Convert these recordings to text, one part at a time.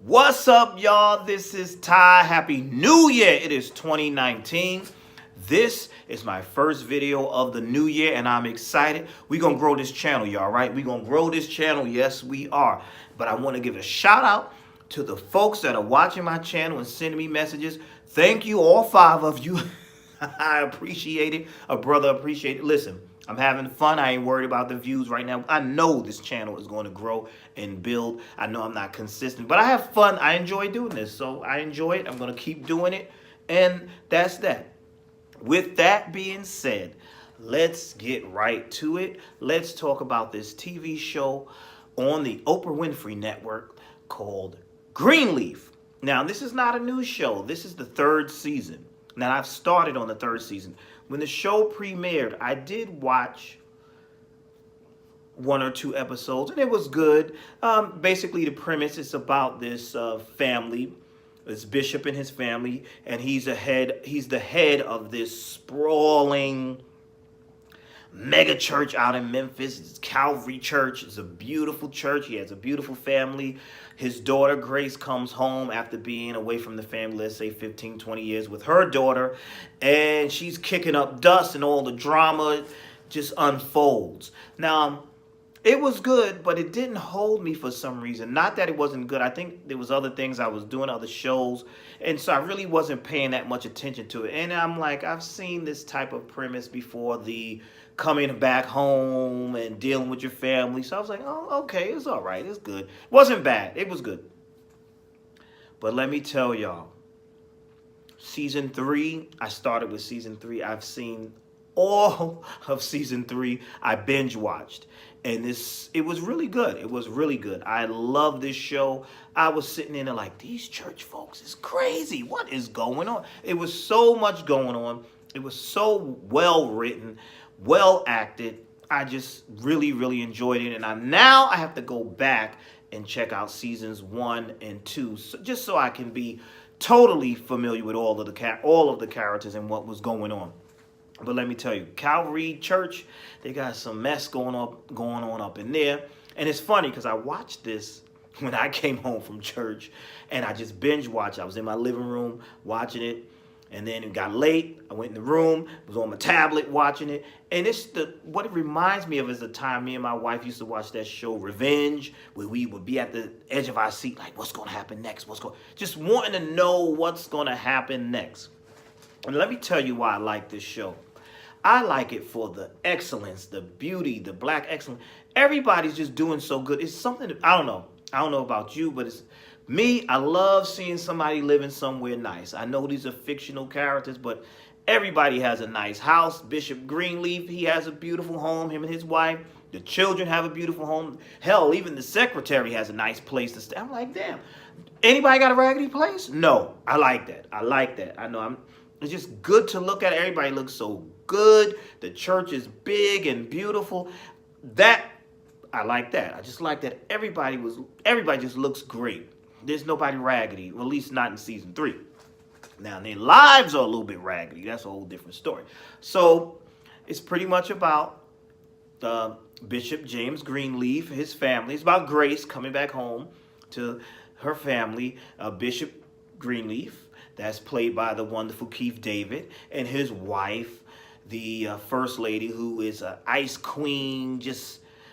What's up, y'all? This is Ty. Happy New Year. It is 2019. This is my first video of the new year, and I'm excited. We're going to grow this channel, y'all, right? We're going to grow this channel. Yes, we are. But I want to give a shout out to the folks that are watching my channel and sending me messages. Thank you, all 5 of you. I appreciate it. A brother appreciate it. Listen, I'm having fun. I ain't worried about the views right now. I know this channel is going to grow and build. I know I'm not consistent, but I have fun. I enjoy doing this, so I enjoy it. I'm going to keep doing it, and that's that. With that being said, let's get right to it. Let's talk about this TV show on the Oprah Winfrey Network called Greenleaf. Now, this is not a new show. This is the 3rd season. Now, I've started on the 3rd season. When the show premiered, I did watch 1 or 2 episodes, and it was good. Basically, the premise is about this family. It's Bishop and his family, and he's the head of this sprawling mega church out in Memphis. It's Calvary Church. It's a beautiful church. He has a beautiful family. His daughter Grace comes home after being away from the family, let's say 15, 20 years, with her daughter, and she's kicking up dust, and all the drama just unfolds. Now, it was good, but it didn't hold me for some reason. Not that it wasn't good. I think there was other things I was doing, other shows, and so I really wasn't paying that much attention to it. And I'm like, I've seen this type of premise before, the coming back home and dealing with your family. So I was like, oh, okay, it's all right. It's good. It wasn't bad. It was good. But let me tell y'all, season 3, I started with season 3. I've seen all of season 3. I binge watched, and it was really good. It was really good. I love this show. I was sitting in there like, these church folks is crazy. What is going on? It was so much going on. It was so well written, well acted. I just really, really enjoyed it, and now I have to go back and check out seasons 1 and 2, just so I can be totally familiar with all of the characters and what was going on. But let me tell you, Calvary Church, they got some mess going on up in there. And it's funny because I watched this when I came home from church, and I just binge watched. I was in my living room watching it, and then it got late. I went in the room, was on my tablet watching it. And what it reminds me of is the time me and my wife used to watch that show Revenge, where we would be at the edge of our seat like, what's going to happen next? Just wanting to know what's going to happen next. And let me tell you why I like this show. I like it for the excellence, the beauty, the black excellence. Everybody's just doing so good. It's something that, I don't know. I don't know about you, but it's me. I love seeing somebody living somewhere nice. I know these are fictional characters, but everybody has a nice house. Bishop Greenleaf, he has a beautiful home, him and his wife. The children have a beautiful home. Hell, even the secretary has a nice place to stay. I'm like, damn. Anybody got a raggedy place? No. I like that. I like that. I know it's just good to look at. Everybody looks so good. The church is big and beautiful. I like that. I just like that everybody just looks great. There's nobody raggedy, or at least not in season 3. Now, their lives are a little bit raggedy. That's a whole different story. So it's pretty much about Bishop James Greenleaf, his family. It's about Grace coming back home to her family. Bishop Greenleaf, that's played by the wonderful Keith David, and his wife, the first lady, who is an ice queen,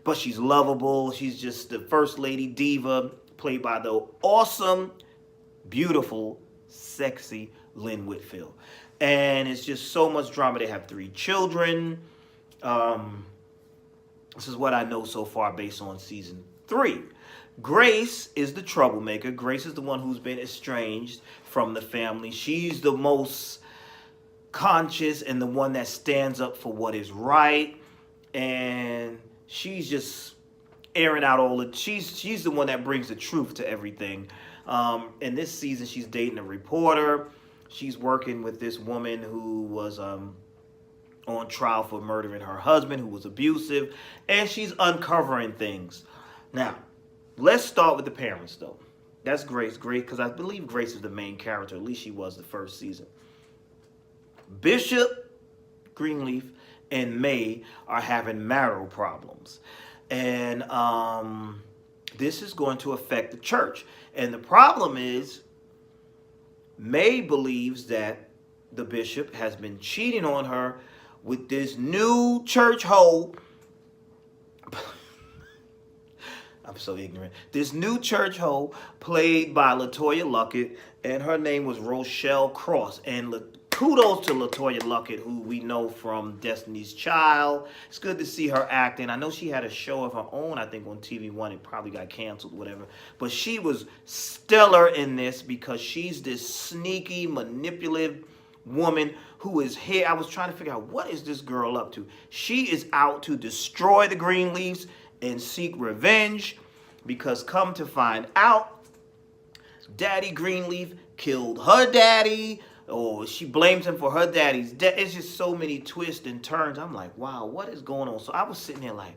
but she's lovable. She's just the first lady diva, played by the awesome, beautiful, sexy Lynn Whitfield. And it's just so much drama. They have 3 children. This is what I know so far based on season 3. Grace is the troublemaker. Grace is the one who's been estranged from the family. She's the most conscious and the one that stands up for what is right. And she's just airing out she's the one that brings the truth to everything. In this season, she's dating a reporter. She's working with this woman who was on trial for murdering her husband, who was abusive, and she's uncovering things. Now, let's start with the parents, though. That's Grace, because I believe Grace is the main character. At least she was the first season. Bishop Greenleaf and May are having marital problems. And this is going to affect the church. And the problem is, May believes that the bishop has been cheating on her with this new church hoe. I'm so ignorant. This new church hoe played by LaToya Luckett, and her name was Rochelle Cross. And kudos to LaToya Luckett, who we know from Destiny's Child. It's good to see her acting. I know she had a show of her own, I think, on TV One. It probably got canceled, whatever. But she was stellar in this because she's this sneaky, manipulative woman who is here. I was trying to figure out, what is this girl up to? She is out to destroy the Greenleafs and seek revenge, because come to find out, Daddy Greenleaf killed her daddy, or she blames him for her daddy's death. It's just so many twists and turns. I'm like, wow, what is going on? So I was sitting there like,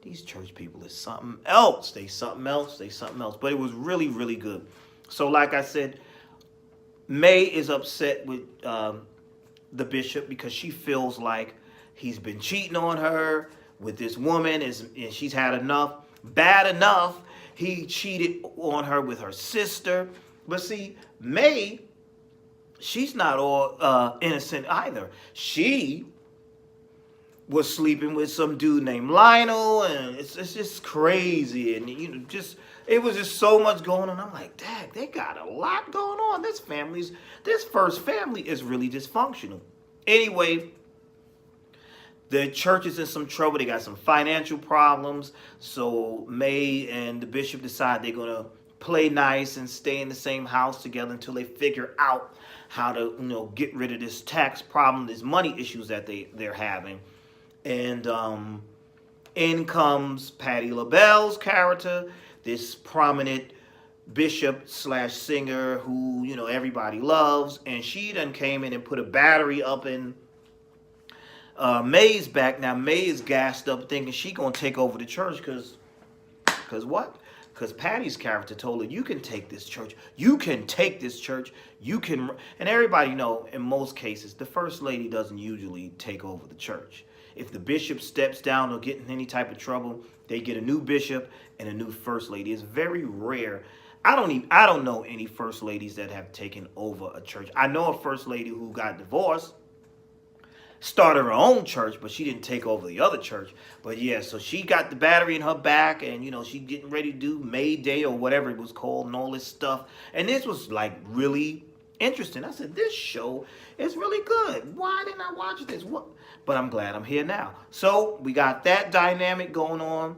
these church people is something else. They something else. They something else. But it was really, really good. So like I said, May is upset with the bishop because she feels like he's been cheating on her with this woman, and she's had enough. Bad enough, he cheated on her with her sister. But see, May, she's not all innocent either. She was sleeping with some dude named Lionel, and it's just crazy. And it was just so much going on. I'm like, dang, they got a lot going on. This first family is really dysfunctional. Anyway, the church is in some trouble. They got some financial problems. So May and the bishop decide they're going to play nice and stay in the same house together until they figure out how to, get rid of this tax problem, these money issues that they're having. And in comes Patti LaBelle's character, this prominent bishop / singer who, everybody loves. And she done came in and put a battery up in May's back. Now May is gassed up thinking she gonna take over the church because what? Because Patty's character told her, you can take this church. You can take this church. You can. And everybody know, in most cases, the first lady doesn't usually take over the church. If the bishop steps down or get in any type of trouble, they get a new bishop and a new first lady. It's very rare. I don't know any first ladies that have taken over a church. I know a first lady who got divorced, started her own church, but she didn't take over the other church. But yeah, so she got the battery in her back, and she getting ready to do May Day or whatever it was called and all this stuff. And this was like really interesting. I said, this show is really good. Why didn't I watch this? What? But I'm glad I'm here now. So we got that dynamic going on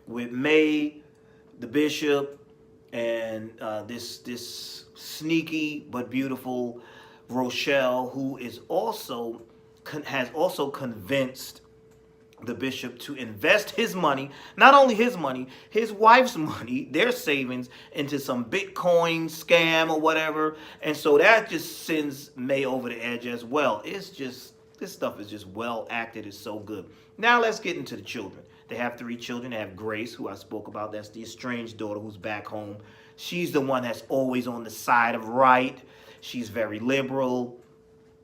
with May, the bishop, and this sneaky but beautiful Rochelle, who is has also convinced the bishop to invest his money, not only his money, his wife's money, their savings, into some Bitcoin scam or whatever. And so that just sends May over the edge as well. It's just, this stuff is just well acted. It's so good. Now let's get into the children. They have 3 children. They have Grace, who I spoke about. That's the estranged daughter who's back home. She's the one that's always on the side of right. She's very liberal.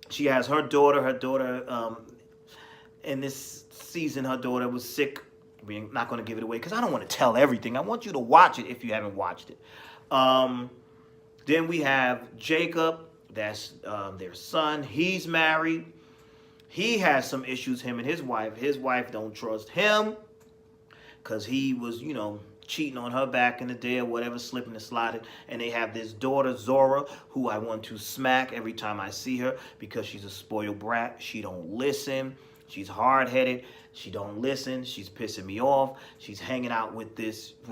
She has her daughter. In this season, her daughter was sick. We're not going to give it away because I don't want to tell everything. I want you to watch it if you haven't watched it. Then we have Jacob. That's their son. He's married. He has some issues, him and his wife. His wife don't trust him because he was, cheating on her back in the day or whatever, slipping and sliding. And they have this daughter, Zora, who I want to smack every time I see her because she's a spoiled brat. She don't listen. She's hard-headed. She don't listen. She's pissing me off. She's hanging out with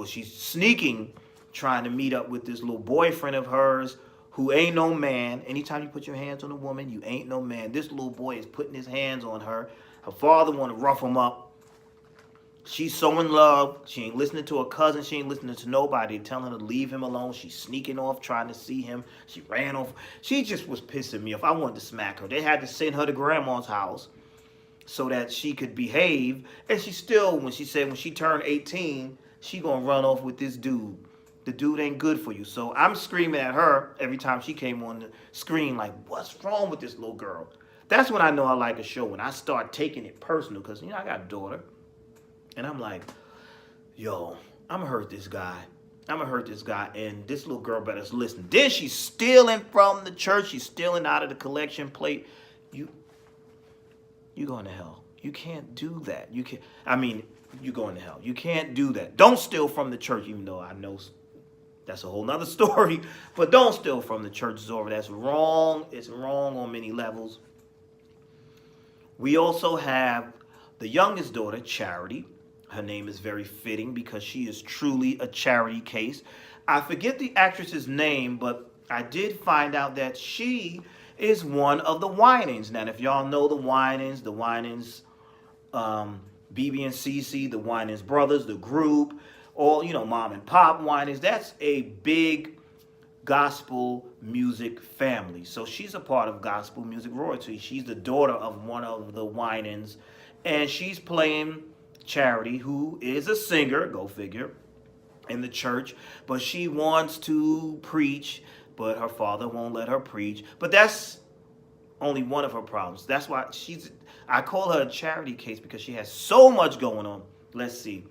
she's sneaking, trying to meet up with this little boyfriend of hers who ain't no man. Anytime you put your hands on a woman, you ain't no man. This little boy is putting his hands on her. Her father want to rough him up. She's so in love. She ain't listening to her cousin. She ain't listening to nobody telling her to leave him alone. She's sneaking off, trying to see him. She ran off. She just was pissing me off. I wanted to smack her. They had to send her to grandma's house so that she could behave. And she still, when she turned 18, she gonna run off with this dude. The dude ain't good for you. So I'm screaming at her every time she came on the screen like, what's wrong with this little girl? That's when I know I like a show, when I start taking it personal because, I got a daughter. And I'm like, yo, I'm gonna hurt this guy. I'm gonna hurt this guy, and this little girl better listen. Then she's stealing from the church. She's stealing out of the collection plate. You, you going to hell. You can't do that. You can't. I mean, you going to hell. You can't do that. Don't steal from the church, even though I know that's a whole nother story. But don't steal from the church, Zora. That's wrong. It's wrong on many levels. We also have the youngest daughter, Charity. Her name is very fitting because she is truly a charity case. I forget the actress's name, but I did find out that she is one of the Winans. Now, if y'all know the Winans, BB and CC, the Winans brothers, the group, or, mom and pop Winans, that's a big gospel music family. So she's a part of gospel music royalty. She's the daughter of one of the Winans, and she's playing Charity, who is a singer, go figure, in the church, but she wants to preach, but her father won't let her preach. But that's only one of her problems. That's why I call her a charity case, because she has so much going on. Let's see.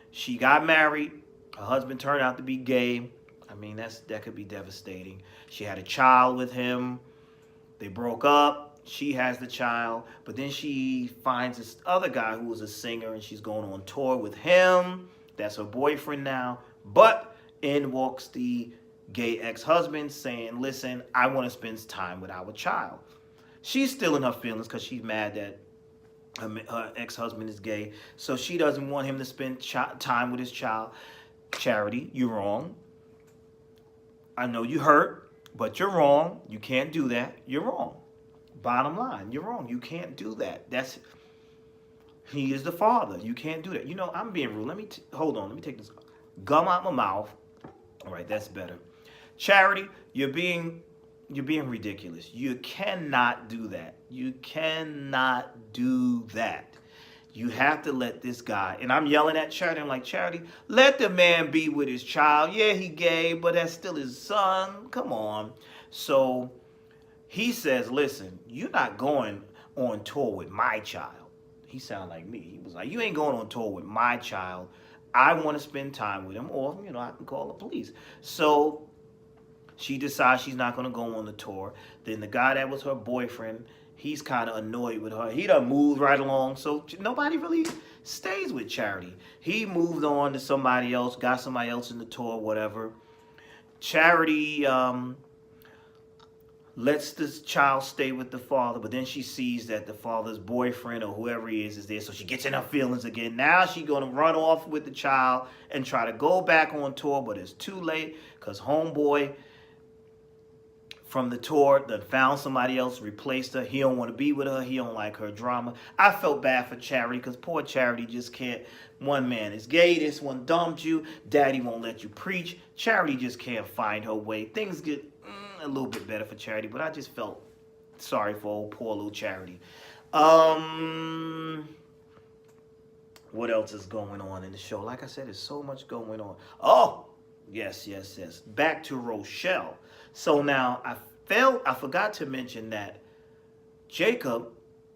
She got married. Her husband turned out to be gay. I mean, that could be devastating. She had a child with him. They broke up. She has the child, but then she finds this other guy who was a singer, and she's going on tour with him. That's her boyfriend now. But in walks the gay ex-husband saying, listen, I want to spend time with our child. She's still in her feelings because she's mad that her ex-husband is gay. So she doesn't want him to spend time with his child. Charity, you're wrong. I know you hurt, but you're wrong. You can't do that. You're wrong. Bottom line, you're wrong. You can't do that. He is the father. You can't do that. I'm being rude. Hold on. Let me take this gum out my mouth. All right, that's better. Charity, you're being ridiculous. You cannot do that. You cannot do that. You have to let this guy, and I'm yelling at Charity. I'm like, Charity, let the man be with his child. Yeah, he gay, but that's still his son. Come on. So he says, listen, you're not going on tour with my child. He sounded like me. He was like, you ain't going on tour with my child. I want to spend time with him, or, I can call the police. So she decides she's not going to go on the tour. Then the guy that was her boyfriend, he's kind of annoyed with her. He done moved right along, so nobody really stays with Charity. He moved on to somebody else, got somebody else in the tour, whatever. Charity lets this child stay with the father, but then she sees that the father's boyfriend or whoever he is there, so she gets in her feelings again. Now she's going to run off with the child and try to go back on tour, but it's too late because homeboy from the tour that found somebody else, replaced her. He don't want to be with her. He don't like her drama. I felt bad for Charity because poor Charity just can't. One man is gay. This one dumped you. Daddy won't let you preach. Charity just can't find her way. Things get a little bit better for Charity, but I just felt sorry for old poor little Charity. What else is going on in the show? Like I said, there's so much going on. Oh, yes. Back to Rochelle. So now I forgot to mention that Jacob,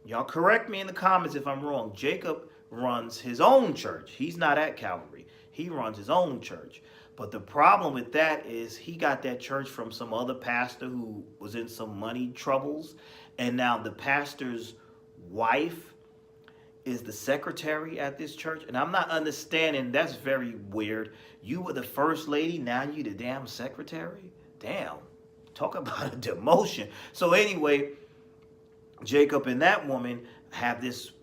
y'all correct me in the comments if I'm wrong, Jacob runs his own church. He's not at Calvary. He runs his own church. But the problem with that is he got that church from some other pastor who was in some money troubles. And now the pastor's wife is the secretary at this church. And I'm not understanding. That's very weird. You were the first lady. Now you the damn secretary. Damn. Talk about a demotion. So anyway, Jacob and that woman have this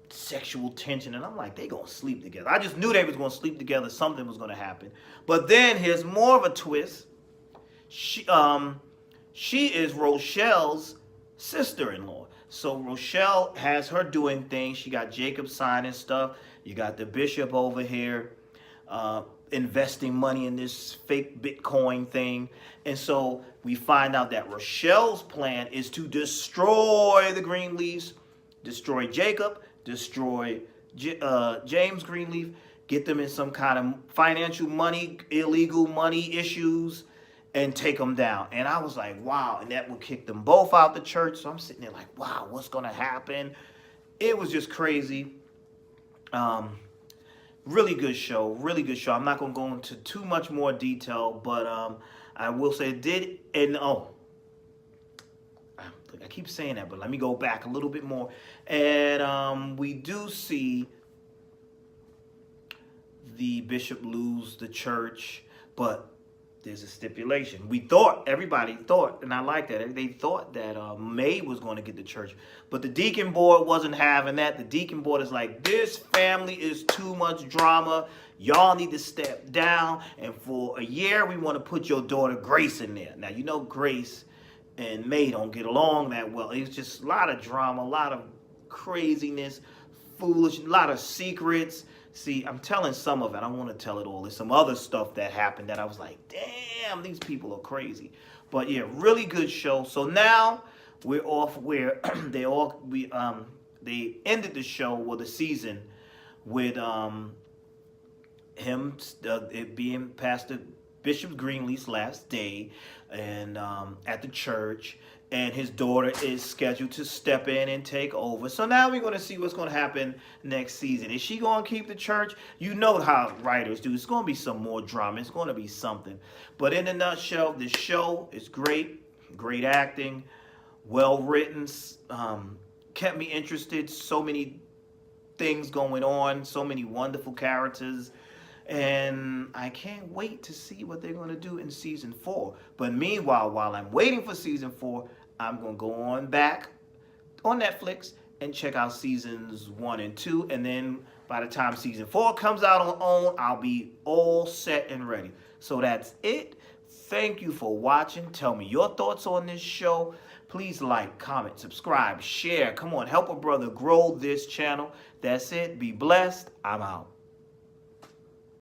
sexual tension, and I'm like, they gonna sleep together. I just knew they was gonna sleep together. Something was gonna happen. But then here's more of a twist. She is Rochelle's sister-in-law. So Rochelle has her doing things. She got Jacob signing stuff. You got the bishop over here investing money in this fake Bitcoin thing. And so we find out that Rochelle's plan is to destroy the Greenleafs, destroy Jacob, destroy James Greenleaf, get them in some kind of financial money, illegal money issues, and take them down. And I was like, wow. And that would kick them both out the church. So I'm sitting there like, wow, what's going to happen? It was just crazy. Really good show. Really good show. I'm not gonna go into too much more detail, but I will say it did. And I keep saying that, but let me go back a little bit more. And we do see the bishop lose the church, but there's a stipulation. Everybody thought, and I like that, they thought that May was going to get the church, but the deacon board wasn't having that. The deacon board is like, this family is too much drama. Y'all need to step down, and for a year, we want to put your daughter Grace in there. Now, you know Grace and May don't get along that well. It's just a lot of drama, a lot of craziness, foolish, a lot of secrets. See, I'm telling some of it. I don't want to tell it all. There's some other stuff that happened that I was like, damn, these people are crazy. But yeah, really good show. So now we're off where they ended the show with the season with it being Pastor Bishop Greenleaf's last day, and at the church, and his daughter is scheduled to step in and take over. So now we're going to see what's going to happen next season. Is she going to keep the church? You know how writers do. It's going to be some more drama. It's going to be something. But in a nutshell, this show is great. Great acting. Well written. Kept me interested. So many things going on. So many wonderful characters. And I can't wait to see what they're going to do in season 4. But meanwhile, while I'm waiting for season 4, I'm going to go on back on Netflix and check out seasons 1 and 2. And then by the time season 4 comes out on OWN, I'll be all set and ready. So that's it. Thank you for watching. Tell me your thoughts on this show. Please like, comment, subscribe, share. Come on, help a brother grow this channel. That's it. Be blessed. I'm out.